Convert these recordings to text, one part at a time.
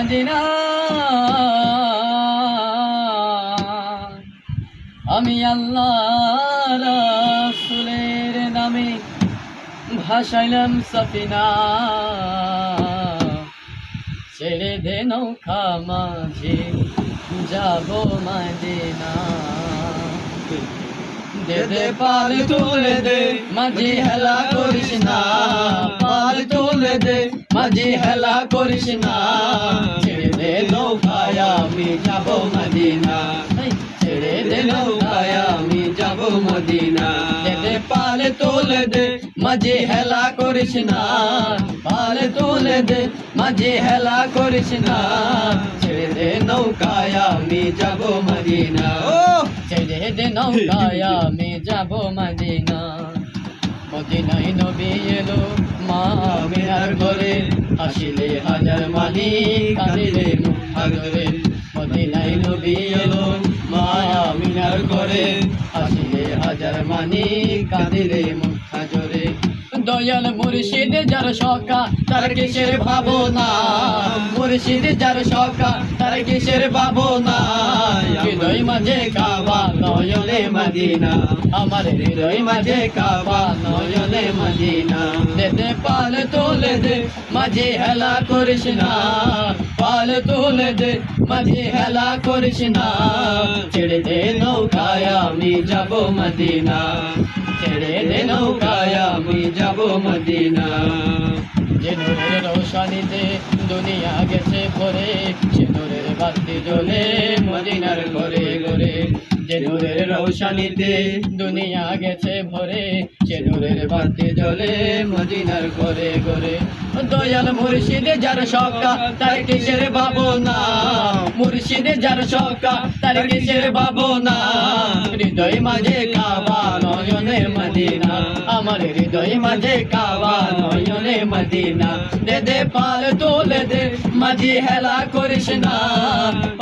Medina. আমি আল্লাহ রাসূলের নামে ভাসাইলাম সফিনা, ছেড়ে দে নৌকা মাঝি যাব মদিনা। দে দে পাল তুলে দে মাঝি হেলা করিস না, পাল তুলে দে মাঝি হেলা করিস না। ছেড়ে দে নৌকায় আমি যাব মদিনা, ছেড়ে দে নৌকায় আমি যাব মদিনা। দে দে পাল তুলে দে মাঝি হেলা করিস না, পাল তুলে দে মাঝি হেলা করিস না। ছেড়ে দে নৌকায় আমি যাব মদিনা, ছেড়ে দে নৌকায় আমি যাব মদিনা। মদিনায় নবী এলো মা আমিনার ঘরে, হাসিলে হাজার মানি কাঁদিলে মুখ সাগরে। মদিনায় নবী এলো মা আমিনার ঘরে, হাসিলে হাজার মানি কাঁদিলে মুখ সাগরে। দয়াল মুর্শিদ যার সখা তার কিসের ভাবনা, মুর্শিদ যার সখা তার কিসের ভাবনা। হৃদয় মাঝে কাবা নয়নে মদিনা, আমার হৃদয় মাঝে কাবা নয়নে মদিনা। দে দে পাল তুলে দে মাঝে হেলা করিস না, পাল তুলে দে মাঝে হেলা করিস না। ছেড়ে দে নৌকায় আমি যাব মদিনা, ছেড়ে দে নৌকায় আমি যাব মদিনা। যে নূরের রোশনীতে দুনিয়া গেছে ভরে, সে নূরের বাতি জ্বলে মদিনার ঘরে ঘরে। যে নূরের রোশনীতে দুনিয়া গেছে ভরে, সে নূরের বাতি জ্বলে মদিনার ঘরে ঘরে। দয়াল মুর্শিদ যার সখা তার কিসের ভাবনা, মুর্শিদ যার সখা তার কিসের ভাবনা। হৃদয় মাঝে কাবা নয়নে মদিনা, আমার হৃদয় মাঝে কাবা নয়নে মদিনা। দে দে পাল তুলে দে মাঝি হেলা করিস না,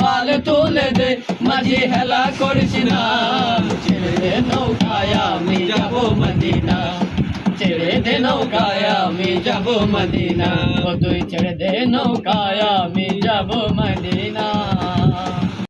পাল তুলে দে মাঝি হেলা করিস না। ছেড়ে দে নৌকায় আমি যাব মদিনা, ছেড়ে দে নৌকায় আমি যাব মদিনা। ও তুই ছেড়ে দে নৌকায় আমি যাব মদিনা।